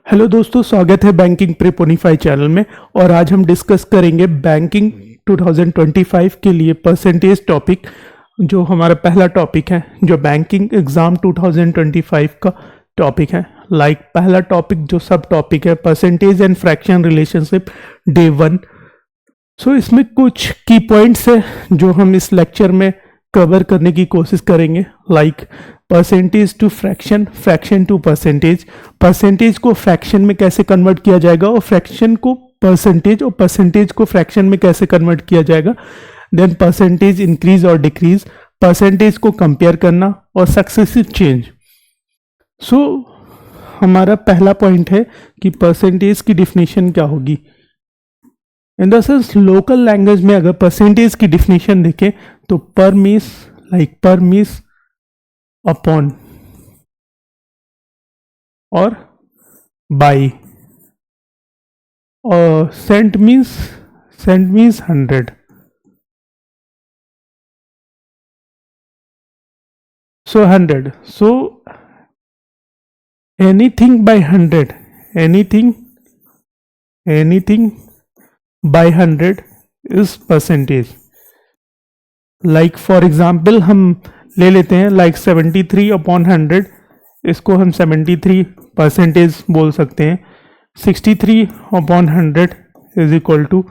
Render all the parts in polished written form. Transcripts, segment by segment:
Hello दोस्तों, स्वागत है बैंकिंग प्रेपोनिफाई चैनल में। और आज हम डिस्कस करेंगे बैंकिंग 2025 के लिए परसेंटेज टॉपिक, जो हमारा पहला टॉपिक है, जो बैंकिंग एग्ज़ाम 2025 का टॉपिक है। पहला टॉपिक जो सब टॉपिक है, percentage and fraction relationship day 1। सो इसमें कुछ की पॉइंट्स है जो हम इस लेक्चर में कवर करने की कोशिश करेंगे, percentage to fraction, fraction to percentage, percentage को फ्रैक्शन में कैसे कन्वर्ट किया जाएगा और फ्रैक्शन को परसेंटेज और परसेंटेज को फ्रैक्शन में कैसे कन्वर्ट किया जाएगा। देन परसेंटेज इंक्रीज और डिक्रीज, परसेंटेज को कंपेयर करना और सक्सेसिव चेंज। सो हमारा पहला पॉइंट है कि परसेंटेज की डिफिनेशन क्या होगी। In the sense local language में अगर परसेंटेज की डिफिनेशन देखें तो पर मीन्स अपॉन और बाई, और Saint means 100। So 100. So anything by 100, anything by 100 is percentage. Like for example हम ले लेते हैं 73 upon 100, इसको हम 73 परसेंटेज बोल सकते हैं। 63 upon 100 इज इक्वल टू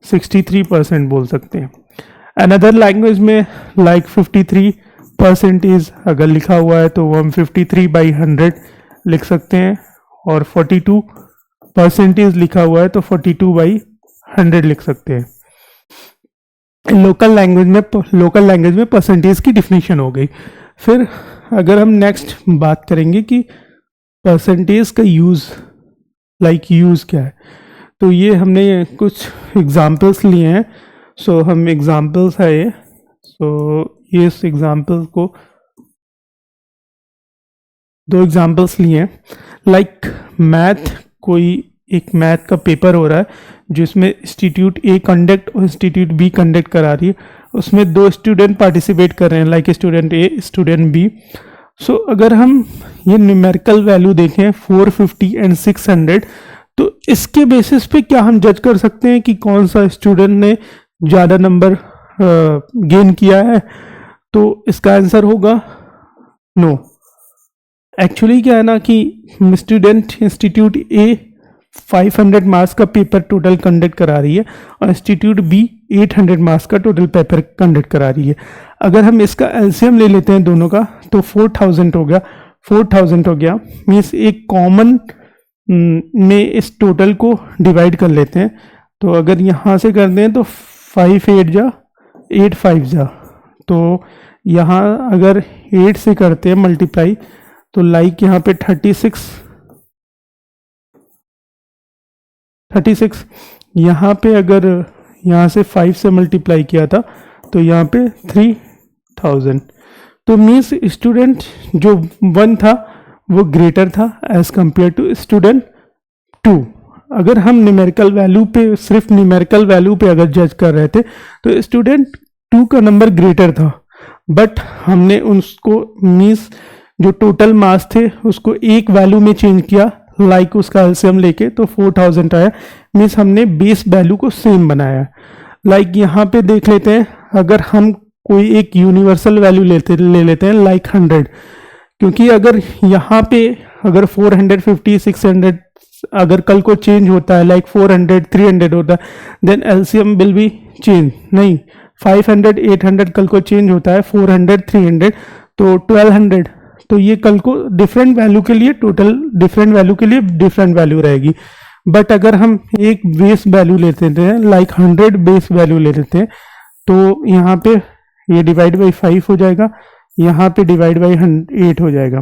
63% बोल सकते हैं। अनदर लैंग्वेज में 53 परसेंटेज अगर लिखा हुआ है तो वो हम 53 by 100 लिख सकते हैं, और 42 परसेंटेज लिखा हुआ है तो 42 by 100 लिख सकते हैं। लोकल लैंग्वेज में परसेंटेज की डिफिनीशन हो गई। फिर अगर हम नेक्स्ट बात करेंगे कि परसेंटेज का यूज़ क्या है, तो ये हमने कुछ एग्जांपल्स लिए हैं। सो हम एग्जांपल्स है ये, ये इस एग्जांपल को दो एग्जांपल्स लिए हैं। एक मैथ का पेपर हो रहा है जिसमें इंस्टीट्यूट ए कंडक्ट और इंस्टीट्यूट बी कंडक्ट करा रही है। उसमें दो स्टूडेंट पार्टिसिपेट कर रहे हैं, स्टूडेंट ए, स्टूडेंट बी। सो अगर हम ये न्यूमेरिकल वैल्यू देखें 450 एंड 600, तो इसके बेसिस पे क्या हम जज कर सकते हैं कि कौन सा स्टूडेंट ने ज़्यादा नंबर गेन किया है? तो इसका आंसर होगा नो। एक्चुअली क्या है ना कि इंस्टीट्यूट ए 500 मार्क्स का पेपर टोटल कंडक्ट करा रही है और इंस्टीट्यूट बी 800 मार्क्स का टोटल पेपर कंडक्ट करा रही है। अगर हम इसका एलसीएम ले लेते हैं दोनों का तो 4000 हो गया। 4000 हो गया मीन्स एक कॉमन में इस टोटल को डिवाइड कर लेते हैं। तो अगर यहाँ से करते हैं तो 5 8 जा 8 5 जा, तो यहाँ अगर 8 से करते हैं मल्टीप्लाई तो यहाँ पे 36, यहाँ पे अगर यहाँ से 5 से मल्टीप्लाई किया था तो यहाँ पे 3000। तो मीन्स स्टूडेंट जो 1 था वो ग्रेटर था एज कंपेयर टू स्टूडेंट 2। अगर हम सिर्फ न्यूमेरिकल वैल्यू पे अगर जज कर रहे थे तो स्टूडेंट 2 का नंबर ग्रेटर था, बट हमने उसको मीन्स जो टोटल मार्क्स थे उसको एक वैल्यू में चेंज किया, उसका एलसीएम लेके, तो 4000 आया। मीन्स हमने बेस वैल्यू को सेम बनाया। यहाँ पे देख लेते हैं, अगर हम कोई एक यूनिवर्सल वैल्यू ले लेते हैं 100, क्योंकि अगर यहाँ पे अगर 450 600 अगर कल को चेंज होता है 400 300 होता है, then LCM will be change. नहीं, 500 800 कल को चेंज होता है, 400 300 तो 1200। तो ये कल को डिफरेंट वैल्यू के लिए डिफरेंट वैल्यू रहेगी। बट अगर हम एक बेस वैल्यू लेते हैं 100 बेस वैल्यू ले लेते हैं, तो यहाँ पे ये डिवाइड बाई 5 हो जाएगा, यहाँ पे डिवाइड बाई 8 हो जाएगा।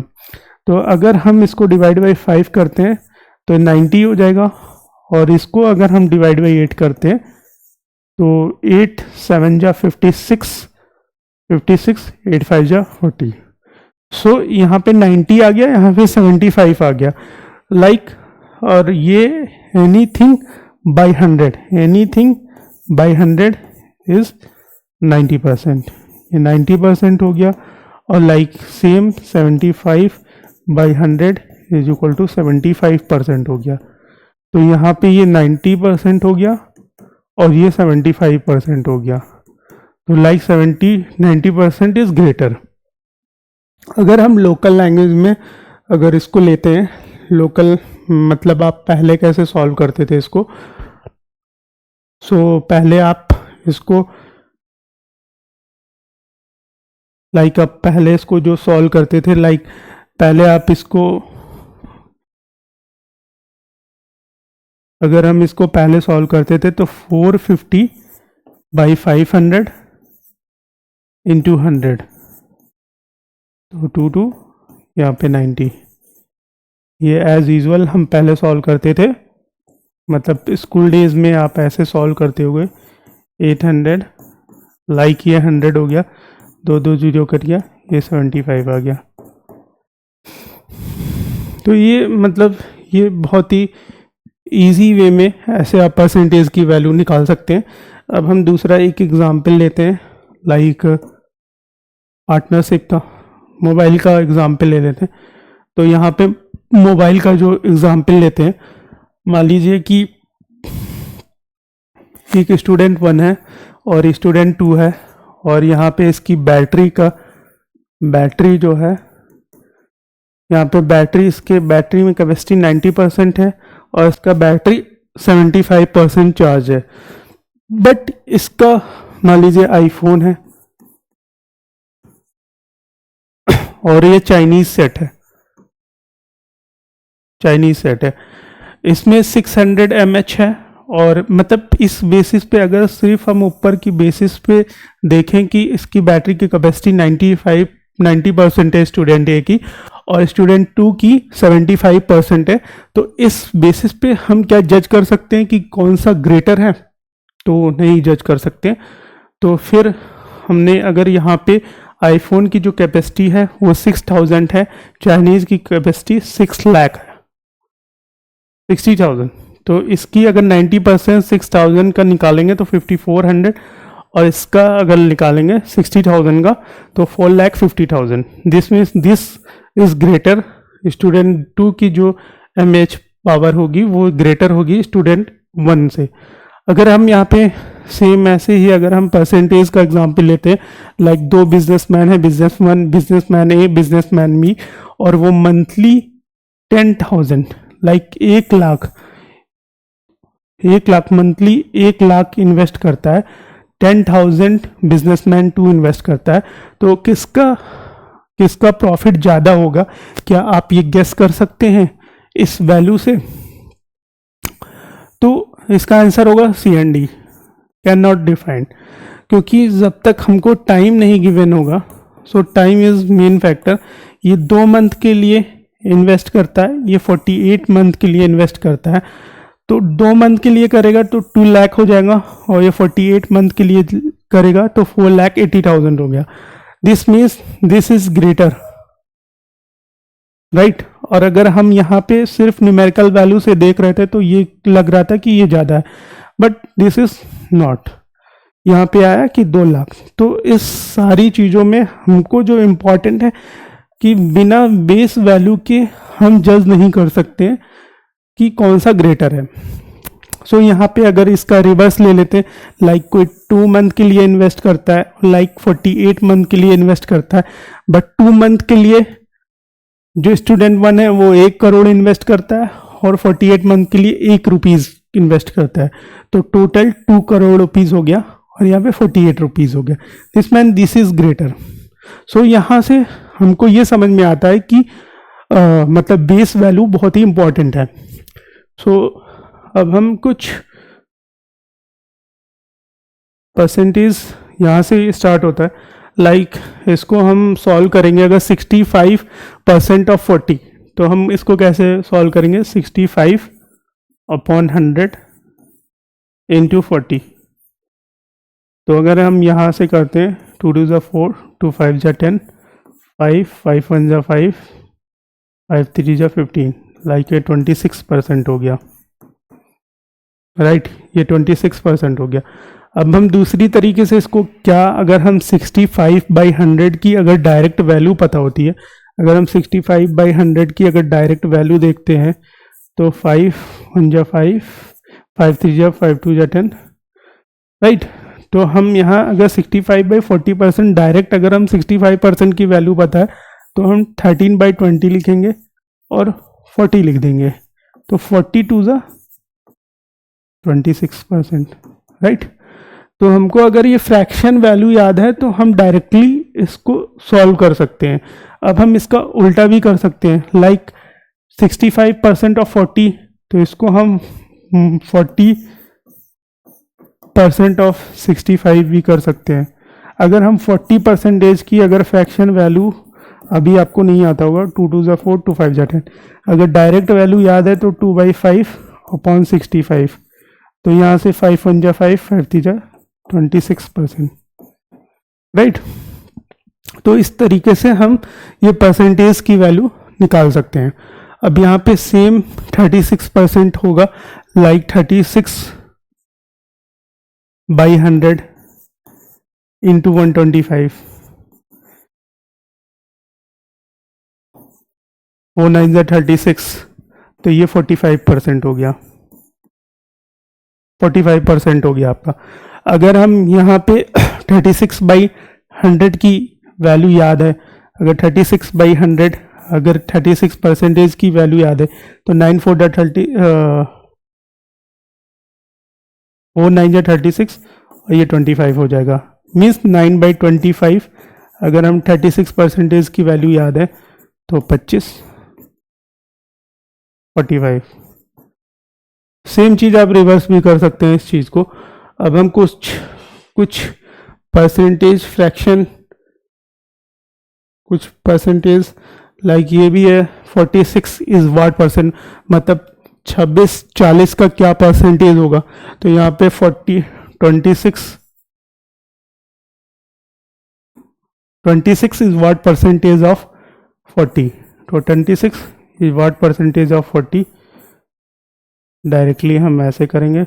तो अगर हम इसको डिवाइड बाई 5 करते हैं तो 90 हो जाएगा, और इसको अगर हम डिवाइड बाई 8 करते हैं तो 8 7 जा 56, 8 5 जा 40। सो यहाँ पे 90 आ गया, यहाँ पे 75 आ गया। और ये एनीथिंग बाई 100 इज 90%, ये 90% हो गया। और same 75 by 100 is equal to 75% हो गया। तो यहाँ पे ये 90% हो गया और ये 75% हो गया। तो लाइक 90% इज ग्रेटर। अगर हम लोकल लैंग्वेज में अगर इसको लेते हैं, लोकल मतलब आप पहले कैसे सॉल्व करते थे इसको। सो पहले आप इसको आप पहले इसको जो सॉल्व करते थे, पहले आप इसको, अगर हम इसको पहले सॉल्व करते थे तो 450 बाई 500 इंटू 100, तो 2 यहाँ पे 90। ये एज यूजुअल हम पहले सॉल्व करते थे, मतलब स्कूल डेज में आप ऐसे सॉल्व करते हुए 800 ये 100 हो गया, 2 जीरो कट गया, ये 75 आ गया। तो ये मतलब ये बहुत ही इजी वे में ऐसे आप परसेंटेज की वैल्यू निकाल सकते हैं। अब हम दूसरा एक एग्जांपल लेते हैं, पार्टनरशिप का, मोबाइल का एग्जांपल ले लेते हैं। तो यहाँ पे मोबाइल का जो एग्जांपल लेते हैं, मान लीजिए कि एक स्टूडेंट 1 है और स्टूडेंट 2 है, और यहाँ पे इसकी बैटरी जो है, यहाँ पे इसके बैटरी में कैपेसिटी 90% है और इसका बैटरी 75% चार्ज है। बट इसका मान लीजिए आईफोन है और ये चाइनीज सेट है, इसमें 600 mAh है। और मतलब इस बेसिस पे अगर सिर्फ हम ऊपर की बेसिस पे देखें कि इसकी बैटरी की कैपेसिटी 90% है स्टूडेंट ए की, और स्टूडेंट 2 की 75% है, तो इस बेसिस पे हम क्या जज कर सकते हैं कि कौन सा ग्रेटर है? तो नहीं जज कर सकते। तो फिर हमने अगर यहाँ पे आईफोन की जो कैपेसिटी है वो 6000 है, चाइनीज़ की कैपेसिटी 6 लाख है, 60,000। तो इसकी अगर 90% 6000 का निकालेंगे तो 5400, और इसका अगर निकालेंगे 60,000 का तो 4,50,000। This means this is greater. Student 2 की जो mAh पावर होगी वो ग्रेटर होगी स्टूडेंट 1 से। अगर हम यहाँ पे सेम ऐसे ही अगर हम परसेंटेज का एग्जांपल लेते हैं, 2 बिजनेसमैन है, बिजनेसमैन ए, बिजनेसमैन बी, और वो monthly 10,000 1 lakh monthly 1 lakh invest करता है, 10,000 बिजनेसमैन 2 इन्वेस्ट करता है। तो किसका प्रॉफिट ज़्यादा होगा? क्या आप ये गेस कर सकते हैं इस वैल्यू से? तो इसका आंसर होगा C and D, can not defined, क्योंकि जब तक हमको टाइम नहीं गिवन होगा, so time is main factor. ये 2 मंथ के लिए इन्वेस्ट करता है, ये 48 मंथ के लिए इन्वेस्ट करता है। तो 2 मंथ के लिए करेगा तो 2 लाख हो जाएगा, और ये 48 मंथ के लिए करेगा तो 4,80,000 हो गया। This means this is greater, right. और अगर हम यहाँ पे सिर्फ न्यूमेरिकल वैल्यू से देख रहे थे तो ये लग रहा था कि ये ज़्यादा है, बट दिस इज नॉट। यहाँ पे आया कि 2 लाख। तो इस सारी चीज़ों में हमको जो इम्पोर्टेंट है कि बिना बेस वैल्यू के हम जज नहीं कर सकते हैं कि कौन सा ग्रेटर है। सो यहाँ पे अगर इसका रिवर्स ले लेते हैं, कोई 2 मंथ के लिए इन्वेस्ट करता है, 48 मंथ के लिए इन्वेस्ट करता है, बट 2 मंथ के लिए जो स्टूडेंट 1 है वो 1 करोड़ इन्वेस्ट करता है, और 48 मंथ के लिए 1 रुपीज़ इन्वेस्ट करता है। तो टोटल 2 करोड़ रुपीज़ हो गया, और यहाँ पे 48 रुपीज़ हो गया। This mean this is greater. So यहाँ से हमको ये समझ में आता है कि मतलब बेस वैल्यू बहुत ही इंपॉर्टेंट है। सो अब हम कुछ परसेंटेज यहाँ से स्टार्ट होता है, इसको हम सॉल्व करेंगे। अगर 65% ऑफ 40, तो हम इसको कैसे सॉल्व करेंगे? 65/100 इंटू 40। तो अगर हम यहाँ से करते हैं 2 2 4, 2 5 10, 5 5 1 5, 5 3 15, ये 26% हो गया, राइट। ये 26% हो गया। अब हम दूसरी तरीके से इसको क्या, अगर हम 65/100 की अगर डायरेक्ट वैल्यू पता होती है, अगर हम 65/100 की अगर डायरेक्ट वैल्यू देखते हैं तो 5 1 जा 5, 5 3 जा 5 2 जा 10, राइट। तो हम यहाँ अगर 65/40% डायरेक्ट अगर हम 65% की वैल्यू पता है तो हम 13/20 लिखेंगे और 40 लिख देंगे, तो 42 जा 26%, राइट। तो हमको अगर ये फ्रैक्शन वैल्यू याद है तो हम डायरेक्टली इसको सॉल्व कर सकते हैं। अब हम इसका उल्टा भी कर सकते हैं, लाइक 65% ऑफ 40, तो इसको हम 40% ऑफ 65 भी कर सकते हैं। अगर हम 40% की अगर फ्रैक्शन वैल्यू अभी आपको नहीं आता होगा, 2 2 जा 4 2 5 जा 10, अगर डायरेक्ट वैल्यू याद है तो 2/5/65, तो यहाँ से 5 1 जा 5 5 3 जा 26%, राइट। तो इस तरीके से हम ये परसेंटेज की वैल्यू निकाल सकते हैं। अब यहाँ पे सेम 36% होगा, लाइक 36/100 इंटू 125, 4 9 जा 36, तो ये 45% हो गया, 45% हो गया आपका। अगर हम यहाँ पे 36/100 की वैल्यू याद है, अगर 36/100 अगर 36% की वैल्यू याद है तो 9 4 जा 30, 4 9 जा 36 और ये 25 हो जाएगा, मीन्स 9/25। अगर हम 36% की वैल्यू याद है तो 25 45। सेम चीज़ आप रिवर्स भी कर सकते हैं इस चीज़ को। अब हम कुछ परसेंटेज फ्रैक्शन, कुछ परसेंटेज लाइक ये भी है 46 इज व्हाट परसेंट, मतलब 26/40 का क्या परसेंटेज होगा, तो यहाँ पे 26 इज व्हाट परसेंटेज ऑफ 40, तो 26 is what percentage of 40। Directly हम ऐसे करेंगे,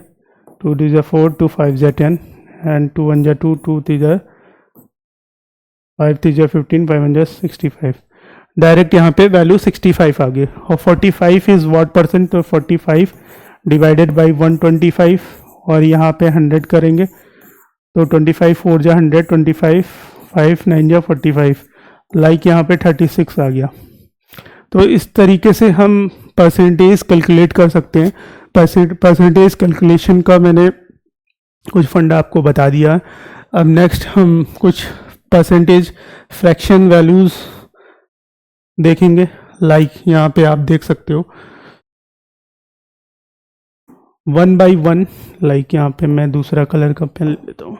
2 2 जा 4 2 5 जा 10 एंड 2 1 जा 2 2 3 जा 5 3 जा 15 5 1 जा 65। डायरेक्ट यहाँ पे वैल्यू 65 आ गई, और 45 इज व्हाट परसेंट, तो 45 डिवाइडेड बाय 125 और यहाँ पे 100 करेंगे तो 25 4 जा 100, 25 5 9 जा 45, लाइक यहाँ पे 36 आ गया। तो इस तरीके से हम परसेंटेज कैलकुलेट कर सकते हैं। परसेंटेज कैलकुलेशन का मैंने कुछ फंडा आपको बता दिया। अब नेक्स्ट हम कुछ परसेंटेज फ्रैक्शन वैल्यूज़ देखेंगे, लाइक यहाँ पे आप देख सकते हो 1/1, लाइक यहाँ पे मैं दूसरा कलर का पेन लेता हूँ,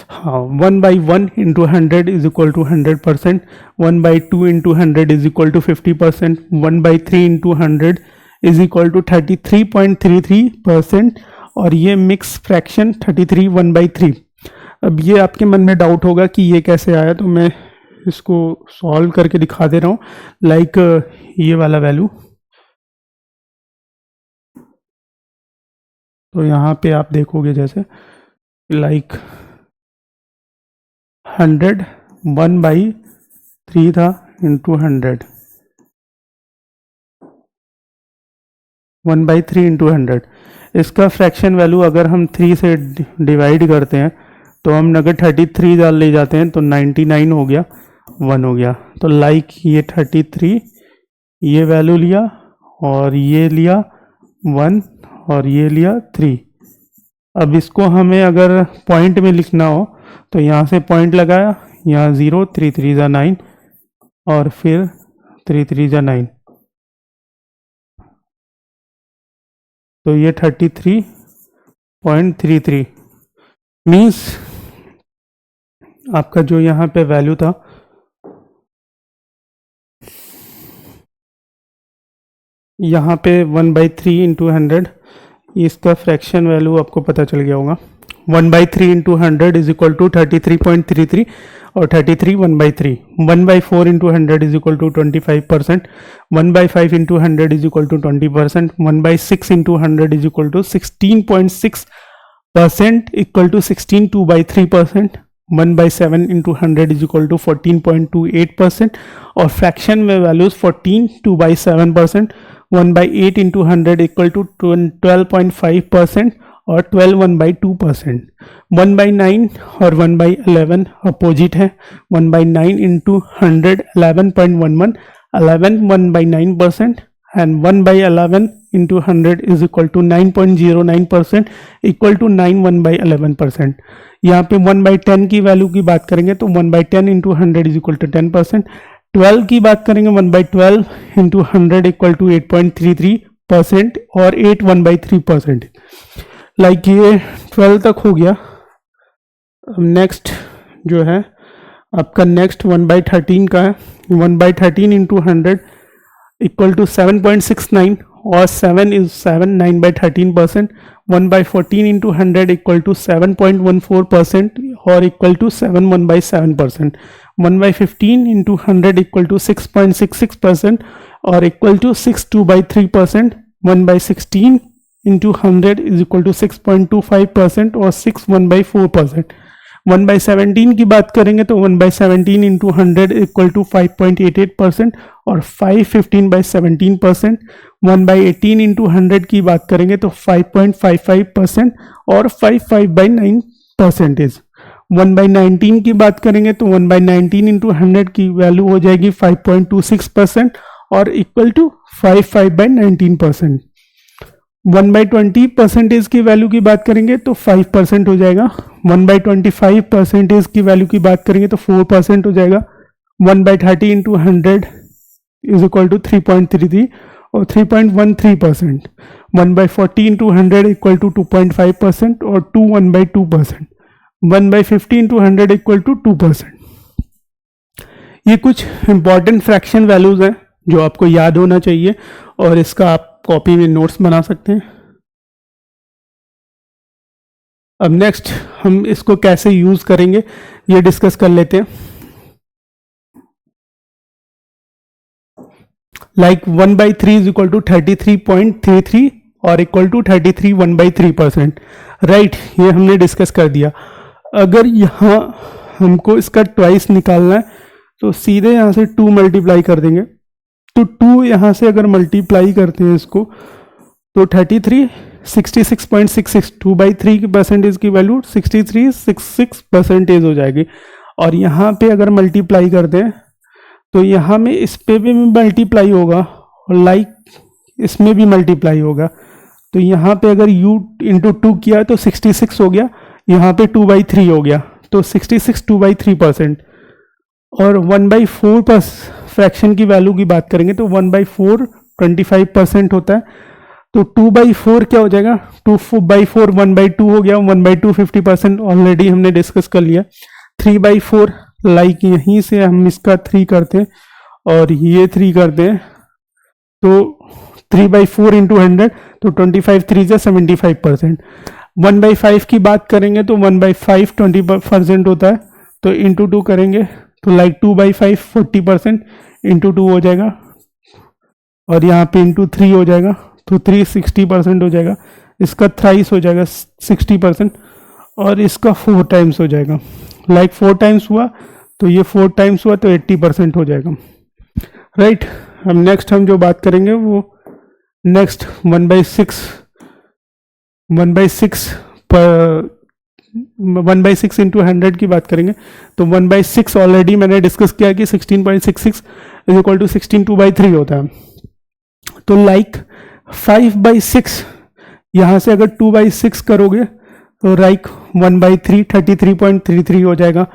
हाँ 1/1 into 100 is equal to 100%, 1/2 into 100 is equal to 50%, 1/3 into 100 is equal to 33.33%, और ये मिक्स फ्रैक्शन 33 1/3। अब ये आपके मन में डाउट होगा कि ये कैसे आया, तो मैं इसको सॉल्व करके दिखा दे रहा हूँ। लाइक ये वाला वैल्यू, तो यहाँ पे आप देखोगे जैसे लाइक 100 1/3 था इंटू 100, 1/3 इंटू 100, इसका फ्रैक्शन वैल्यू अगर हम 3 से डिवाइड करते हैं तो हम अगर 33 डाल ले जाते हैं तो 99 हो गया, 1 हो गया। तो लाइक ये 33, ये वैल्यू लिया और ये लिया 1 और ये लिया 3। अब इसको हमें अगर पॉइंट में लिखना हो तो यहाँ से पॉइंट लगाया, यहाँ 0 3 3 जा 9 और फिर 3 3 जा 9, तो ये 33.33 मीन्स आपका जो यहाँ पे वैल्यू था यहाँ पे 1/3 इंटू 100, इसका फ्रैक्शन वैल्यू आपको पता चल गया होगा। 1/3 इंटू 100 इज इक्वल टू 33.33 और 33 1/3, 1/4 into 100 is equal to 25%, 1/5 into 100 is equal to 20%, 1/6 into 100 is equal to 16.6% equal to 16 2/3%, 1/7 into 100 is equal to 14.28%, और फ्रैक्शन में वैल्यूज 14 2/7%, 1/8 इंटू 100 इक्वल टू 12.5%, और 12 1/2%। 1/9 और 1/11 अपोजिट है। 1/9 into 100 11.11, 11 1/9%, and 1/11 into 100 is equal to 9.09%, equal to 9 1/11%। यहाँ पे 1/10 की value की बात करेंगे तो 1/10 into 100 is equal to 10%। 12 की बात करेंगे 1/12 into 100 equal to 8.33%, और 8 1/3%। लाइक ये 12 तक हो गया। नेक्स्ट जो है आपका नेक्स्ट 1/13 का है। 1/13 into 100 इक्वल टू 7.69, और 7 is 7 9/13%। 1/14 इंटू 100 इक्वल टू 7.14%, और equal to 7 1/7%। 1/15 into 100 equal to 6.66%, और equal to 6 2/3%। 1/16 into 100 is equal to 6.25%, और 6 1/4%। 1/17 की बात करेंगे तो 1/17 इंटू 100 इक्वल टू 5.88%, और 5 15/17%। 1/18 इंटू 100 की बात करेंगे तो 5.55%, और 5 5/9%। 1/19 की बात करेंगे तो 1/19 इंटू 100 की वैल्यू हो जाएगी 5.26%, और इक्वल टू 5 5/19%। 1/20 परसेंटेज की वैल्यू की बात करेंगे तो 5% हो जाएगा। 1/25 परसेंटेज की वैल्यू की बात करेंगे तो 4% हो जाएगा। 1/30 इंटू 100 इज इक्वल टू 3.33, और 3.13%। 1/40 इंटू 100 इक्वल टू 2.5%, और 2 1/2%। 1/50 इंटू 100 इक्वल टू 2%। ये कुछ इंपॉर्टेंट फ्रैक्शन वैल्यूज हैं जो आपको याद होना चाहिए, और इसका आप कॉपी में नोट्स बना सकते हैं। अब नेक्स्ट हम इसको कैसे यूज करेंगे ये डिस्कस कर लेते हैं। लाइक 1/3 इज इक्वल टू 33.33, और इक्वल टू 33 1/3%। राइट, ये हमने डिस्कस कर दिया। अगर यहाँ हमको इसका ट्वाइस निकालना है तो सीधे यहाँ से 2 मल्टीप्लाई कर देंगे। तो 2 यहाँ से अगर मल्टीप्लाई करते हैं इसको तो 33 66.66, 2/3 की परसेंटेज की वैल्यू 63.66% हो जाएगी। और यहाँ पे अगर मल्टीप्लाई करते हैं तो यहाँ में इस पे भी मल्टीप्लाई होगा, और लाइक इसमें भी मल्टीप्लाई होगा। तो यहाँ पे अगर u इंटू 2 किया तो 66 हो गया, यहाँ पे 2/3 हो गया, तो 66 2/3%। और 1/4 फ्रैक्शन की वैल्यू की बात करेंगे तो 1/4 25% होता है। तो 2/4 क्या हो जाएगा, 2/4 1/2 हो गया, 1/2 50% ऑलरेडी हमने डिस्कस कर लिया। 3/4 लाइक यहीं से हम इसका 3 करते हैं और ये 3 करते हैं, तो 3/4 इंटू 100 तो 25 3 से 75%। 1/5 की बात करेंगे तो 1/5 20% होता है, तो इंटू 2 करेंगे तो लाइक 2/5 40% इंटू 2 हो जाएगा, और यहाँ पे इंटू 3 हो जाएगा, तो 3 60% हो जाएगा। इसका थ्राइस हो जाएगा 60%, और इसका 4 टाइम्स हो जाएगा। लाइक 4 टाइम्स हुआ तो ये 4 टाइम्स हुआ तो 80% हो जाएगा। राइट, अब नेक्स्ट हम जो बात करेंगे वो नेक्स्ट 1/6 इंटू 100 की बात करेंगे। तो 1/6 ऑलरेडी मैंने डिस्कस किया कि 16.66 इज इक्वल टू 16 2/3 होता है। तो लाइक 5/6 यहाँ से अगर 2/6 करोगे तो लाइक 1/3 33.33 हो जाएगा,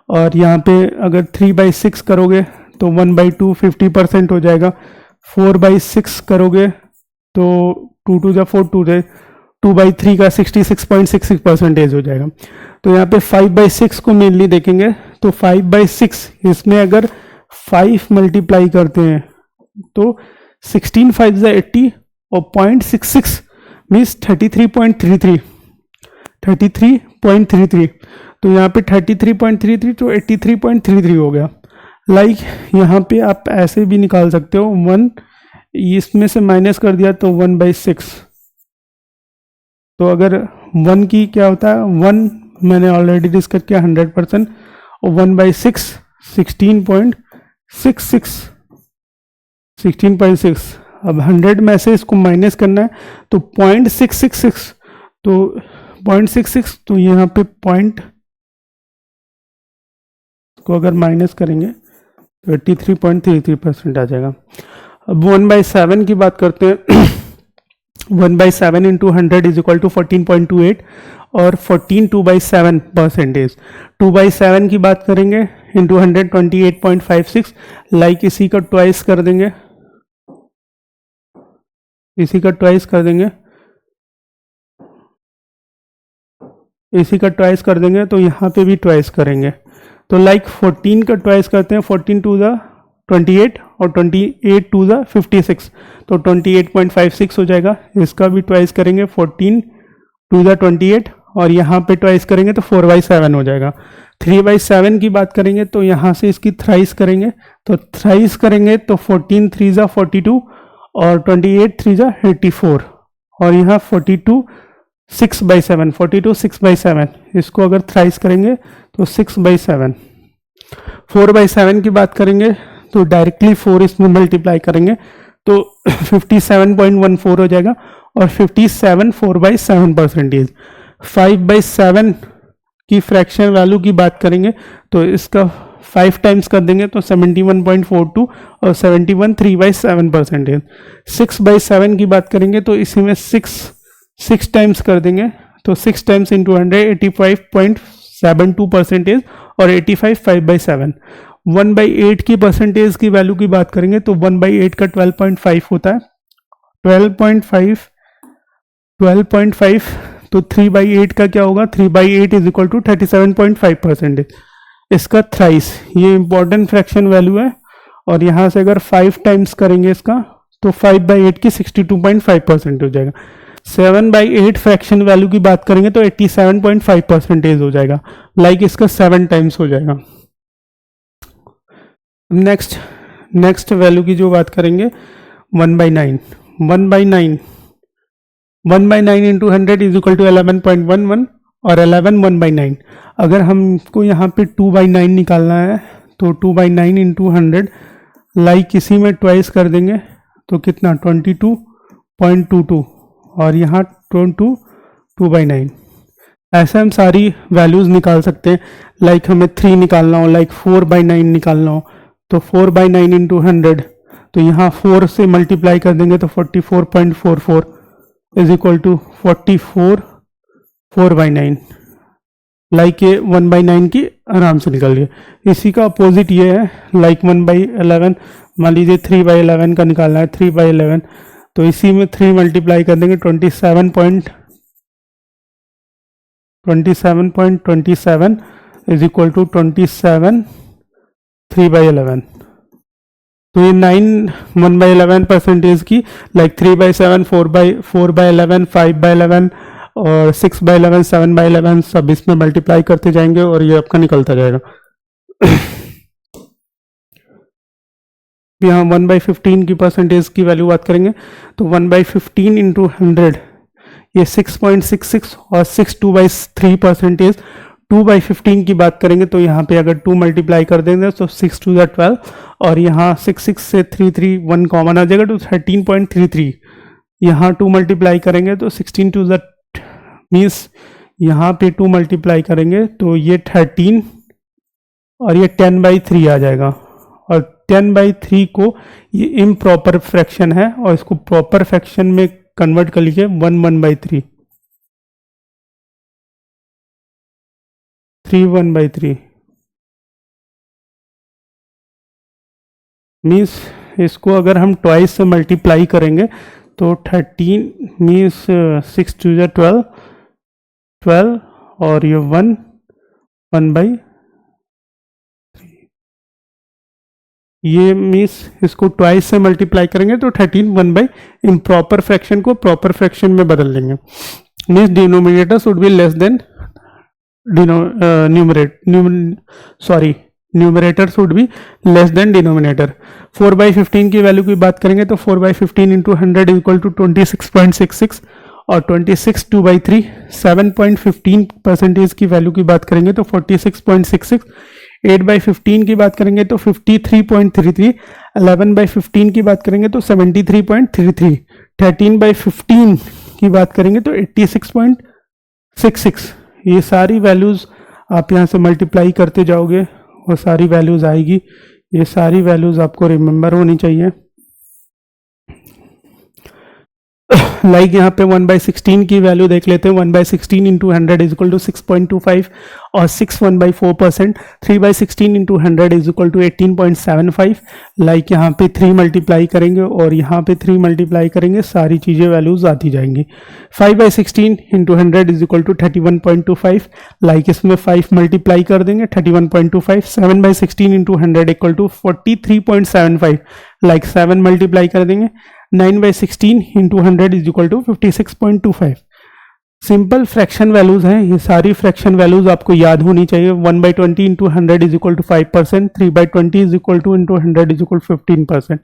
और यहाँ पे अगर 3/6 करोगे तो 1/2 50% हो जाएगा। 4/6 करोगे तो 2 2 4 2/3 का 66.66% हो जाएगा। तो यहाँ पे 5/6 को मेनली देखेंगे, तो 5/6 इसमें अगर 5 मल्टीप्लाई करते हैं तो 16 5 80, और 0.66 मीन्स 33.33, तो यहाँ पे 33.33 तो 83.33 हो गया। लाइक यहाँ पे आप ऐसे भी निकाल सकते हो, 1 इसमें से माइनस कर दिया तो 1/6, तो अगर 1 की क्या होता है 1 मैंने ऑलरेडी डिस्कस किया 100%, और 1/6 16.6, अब 100 में से इसको माइनस करना है तो 0.666, तो 0.66, तो यहाँ पे पॉइंट को अगर माइनस करेंगे तो 83.33% आ जाएगा। अब 1/7 की बात करते हैं। 1/7 इंटू 100 इज इक्वल टू 14.28, और 14 2/7%। 2/7 की बात करेंगे इंटू 100 28.56, लाइक इसी का ट्वाइस कर देंगे, इसी का ट्वाइस कर देंगे, इसी का ट्वाइस कर देंगे, तो यहाँ पे भी ट्वाइस करेंगे। तो लाइक 14 का ट्वाइस करते हैं, 14 टू द 28 और 28 टू द 56, तो 28.56 हो जाएगा। इसका भी ट्वाइस करेंगे 14 टू द 28, और यहाँ पे ट्वाइस करेंगे तो 4/7 हो जाएगा। 3/7 की बात करेंगे तो यहाँ से इसकी थ्राइस करेंगे, तो थ्राइस करेंगे तो 14 3 ज़ा 42 और 28 3 ज़ा 84, और यहाँ 42 6/7, 42 6/7, इसको अगर थ्राइस करेंगे तो 6/7। 4/7 की बात करेंगे तो डायरेक्टली 4 इसमें मल्टीप्लाई करेंगे तो 57.14 हो जाएगा, और 57 4/7%। 5/7 की फ्रैक्शन वैल्यू की बात करेंगे तो इसका 5 टाइम्स कर देंगे तो 71.42, और 71 3/7%। 6/7 की बात करेंगे तो इसी में 6 टाइम्स कर देंगे, तो 6 टाइम्स इंटू 100 85.72%, और 85 5/7। 1/8 की परसेंटेज की वैल्यू की बात करेंगे तो 1/8 का 12.5 होता है, 12.5, तो 3/8 का क्या होगा, 3/8 इज इक्वल टू 37.5%। इसका थ्राइस, ये इंपॉर्टेंट फ्रैक्शन वैल्यू है, और यहाँ से अगर 5 टाइम्स करेंगे इसका तो 5/8 की 62.5% हो जाएगा। 7/8 फ्रैक्शन वैल्यू की बात करेंगे तो 87.5% हो जाएगा, लाइक इसका 7 टाइम्स हो जाएगा। नेक्स्ट वैल्यू की जो बात करेंगे 1/9, 1/9 इंटू 100 इज इक्वल टू 11.11, और 11 1/9। अगर हमको यहाँ पे 2/9 निकालना है तो 2/9 इंटू 100, लाइक इसी में ट्वाइस कर देंगे तो कितना 22.22, और यहाँ 2/9। ऐसे हम सारी वैल्यूज़ निकाल सकते हैं, लाइक हमें 3 निकालना हो, लाइक 4/9 निकालना हो, तो 4/9 इंटू 100, तो यहाँ 4 से मल्टीप्लाई कर देंगे तो 44.44 इज इक्वल टू 44 4/9, लाइक ये 1/9 की आराम से निकल गया। इसी का अपोजिट ये है, लाइक 1/11, मान लीजिए 3/11 का निकालना है, 3/11, तो इसी में 3 मल्टीप्लाई कर देंगे 27.27 इज इक्वल टू 27 3/11। तो ये 9 1/11% की, लाइक 3/7 4/11 5/11 और 6/11 7/11 सब इसमें मल्टीप्लाई करते जाएंगे और ये आपका निकलता जाएगा। यहाँ 1/15 की परसेंटेज की वैल्यू बात करेंगे तो 1/15 इंटू 100 ये 6.66 और 62/3%। 2/15 की बात करेंगे तो यहाँ पे अगर 2 मल्टीप्लाई कर देंगे तो 6 2 12, और यहाँ 6 से 3 1 कॉमन आ जाएगा तो 13.33। यहाँ 2 मल्टीप्लाई करेंगे तो 16 2 मीन्स यहाँ पे 2 मल्टीप्लाई करेंगे तो ये 13 और ये 10/3 आ जाएगा। और 10/3 को ये इम्प्रॉपर फ्रैक्शन है और इसको प्रॉपर फ्रैक्शन में कन्वर्ट कर लीजिए 1/3 1/3 मीन्स इसको अगर हम ट्वाइस से मल्टीप्लाई करेंगे तो 13 मीन्स 6 2 12 और ये 1/3 ये मीन्स इसको ट्वाइस से मल्टीप्लाई करेंगे तो 13 1 इम्प्रॉपर फ्रैक्शन को प्रॉपर फ्रैक्शन में बदल देंगे। Means denominator should be less than numerator should be less than denominator. 4/15 की वैल्यू की बात करेंगे तो 4/15 इंटू 100 इक्वल टू 26.66 और 26 2/3 7.15% की वैल्यू की बात करेंगे तो 46.66, 8/15 की बात करेंगे तो 53.33, 11/15 की बात करेंगे तो 73.33, 13/15 की बात करेंगे तो 86.66। ये सारी वैल्यूज़ आप यहाँ से मल्टीप्लाई करते जाओगे और सारी वैल्यूज़ आएगी। ये सारी वैल्यूज़ आपको रिमेंबर होनी चाहिए। लाइक यहाँ पे 1/16 की वैल्यू देख लेते हैं। 1/16 इंटू 100 इज इक्वल टू 6.25 और 6 1/4%। 3/16 into 100 is equal to 18.75। Like यहाँ पे 3 मल्टीप्लाई करेंगे और यहाँ पे 3 मल्टीप्लाई करेंगे, सारी चीज़ें वैल्यूज आती जाएंगी। 5/16 into 100 is equal to 31.25। Like इसमें 5 मल्टीप्लाई कर देंगे 31.25। 7/16 into 100 equal to 43.75। Like 7 multiply कर देंगे। 9/16 into 100 is equal to 56.25। Simple fraction values हैं, ये सारी फ्रैक्शन वैल्यूज आपको याद होनी चाहिए। 1/20 into 100 is equal to 5%। 3/20 is equal to into 100 is equal to 15%।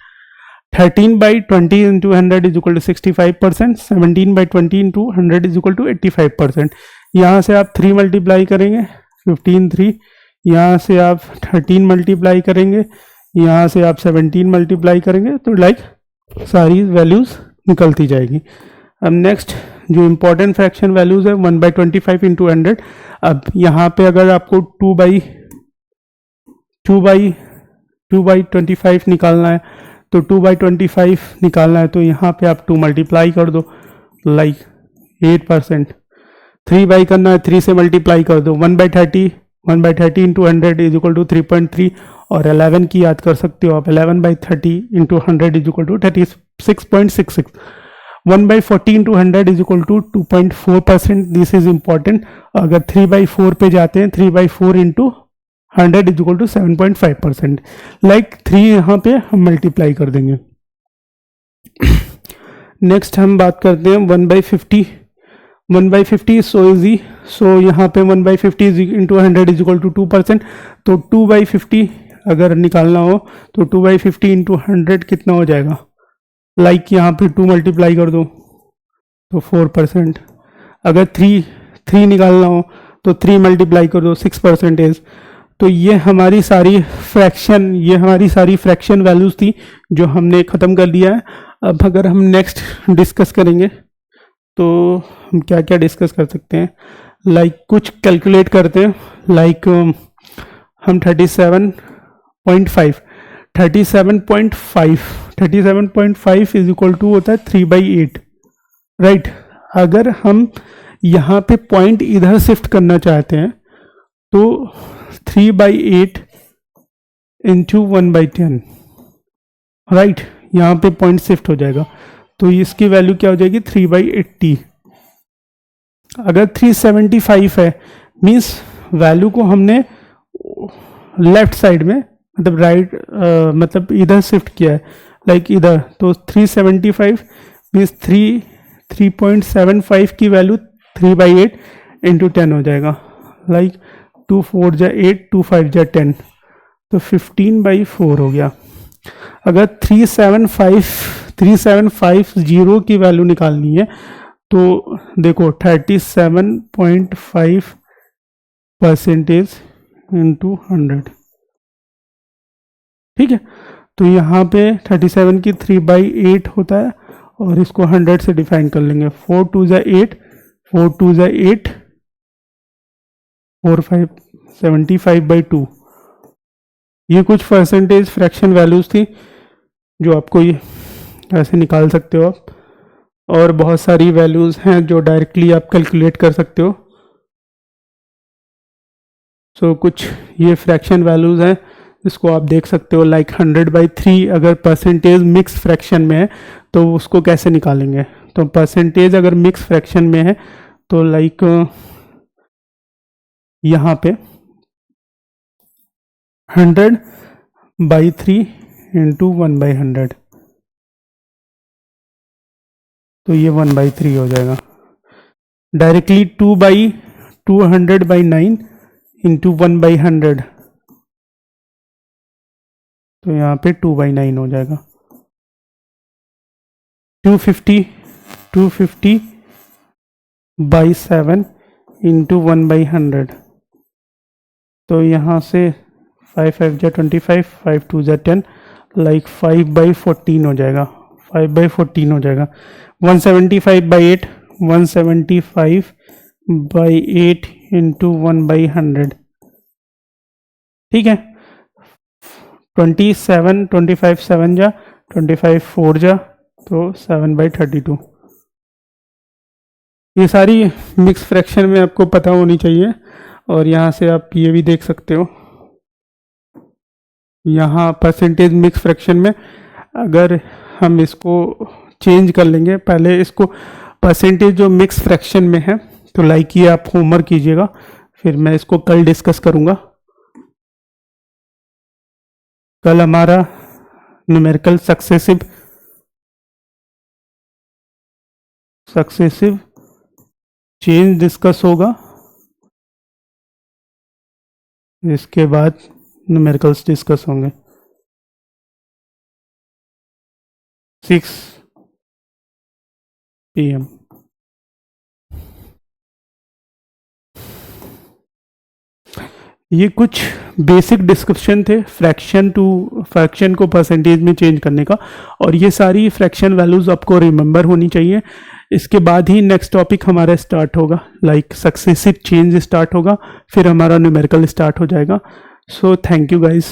13/20 into 100 is equal to 65%। 17/20 into 100 is equal to 85%। यहाँ से आप 3 मल्टीप्लाई करेंगे 15 3, यहाँ से आप 13 मल्टीप्लाई करेंगे, यहाँ से आप 17 मल्टीप्लाई करेंगे, तो लाइक सारी वैल्यूज निकलती जाएगी। अब नेक्स्ट जो इम्पोर्टेंट फ्रैक्शन वैल्यूज है 1/25 इंटू 100। अब यहाँ पे अगर आपको 2/25 निकालना है तो 2/25 निकालना है तो यहाँ पे आप 2 मल्टीप्लाई कर दो, लाइक 8%। 3 करना है 3 से मल्टीप्लाई कर दो। 1/30 इंटू 100 इज इक्वल टू 3.3 और 11 की याद कर सकते हो आप। 11/30 into 100 is equal to 36.66। 1/40 into 100 is equal to 2.4%। This is important. अगर 3/4 पे जाते हैं 3/4 into 100 is equal to 7.5%। Like 3 यहाँ पे हम मल्टीप्लाई कर देंगे। नेक्स्ट हम बात करते हैं 1/50। 1/50 सो इजी। सो यहाँ पे 1/50 इंटू 100 इज इक्वल टू 2%। तो 2/50 अगर निकालना हो तो 2/50 इंटू 100 कितना हो जाएगा। लाइक यहाँ पे 2 मल्टीप्लाई कर दो तो 4%। अगर 3 निकालना हो तो 3 मल्टीप्लाई कर दो 6%। तो ये हमारी सारी फ्रैक्शन वैल्यूज थी जो हमने ख़त्म कर दिया है। अब अगर हम नेक्स्ट डिस्कस करेंगे तो हम क्या क्या डिस्कस कर सकते हैं। लाइक कुछ कैलकुलेट करते हैं। लाइक हम 37.5 इज इक्वल टू होता है 3/8, राइट। अगर हम यहाँ पे पॉइंट इधर शिफ्ट करना चाहते हैं तो 3/8 इंटू 1/10, राइट। यहाँ पे पॉइंट शिफ्ट हो जाएगा तो इसकी वैल्यू क्या हो जाएगी 3/80। अगर 375 है मीन्स वैल्यू को हमने लेफ्ट साइड में मतलब मतलब इधर शिफ्ट किया है, लाइक इधर। तो 375 मीन्स 3.75 की वैल्यू 3/8 इंटू 10 हो जाएगा। लाइक 2 4 जा 8, 2 5 जा 10, तो 15/4 हो गया। अगर 3750 की वैल्यू निकालनी है तो देखो 37.5% इंटू 100, ठीक है। तो यहाँ पे 37 की 3/8 होता है और इसको 100 से डिफाइन कर लेंगे। 4 2 जा 8, 4 2 जा 8, 4 5 75/2। ये कुछ परसेंटेज फ्रैक्शन वैल्यूज थी जो आपको ये ऐसे निकाल सकते हो आप, और बहुत सारी वैल्यूज हैं जो डायरेक्टली आप कैलकुलेट कर सकते हो। सो कुछ ये फ्रैक्शन वैल्यूज हैं इसको आप देख सकते हो। लाइक 100/3 अगर परसेंटेज मिक्स फ्रैक्शन में है तो उसको कैसे निकालेंगे। तो परसेंटेज अगर मिक्स फ्रैक्शन में है तो लाइक यहाँ पे 100/3 इंटू 1/100, तो ये 1/3 हो जाएगा। डायरेक्टली 2/200/9 इंटू 1/100, तो यहाँ पे 2/9 हो जाएगा। 250 बाई 7 इंटू 1/100। तो यहाँ से 5 5 जा 25, 5 2 जा 10, लाइक 5/14 हो जाएगा, 5/14 हो जाएगा। 175/8, 175/8 इंटू 1/100, ठीक है। 27, 25 7 जा 25 4 जा, तो 7/32। ये सारी मिक्स फ्रैक्शन में आपको पता होनी चाहिए। और यहाँ से आप ये भी देख सकते हो, यहाँ परसेंटेज मिक्स फ्रैक्शन में अगर हम इसको चेंज कर लेंगे, पहले इसको परसेंटेज जो मिक्स फ्रैक्शन में है, तो लाइक ये आप होमवर्क कीजिएगा, फिर मैं इसको कल डिस्कस करूँगा। कल हमारा न्यूमेरिकल सक्सेसिव चेंज डिस्कस होगा, इसके बाद न्यूमेरिकल्स डिस्कस होंगे 6 PM। ये कुछ बेसिक डिस्क्रिप्शन थे फ्रैक्शन को परसेंटेज में चेंज करने का, और ये सारी फ्रैक्शन वैल्यूज आपको रिमेंबर होनी चाहिए। इसके बाद ही नेक्स्ट टॉपिक हमारा स्टार्ट होगा, लाइक सक्सेसिव चेंज स्टार्ट होगा, फिर हमारा न्यूमेरिकल स्टार्ट हो जाएगा। So thank you guys.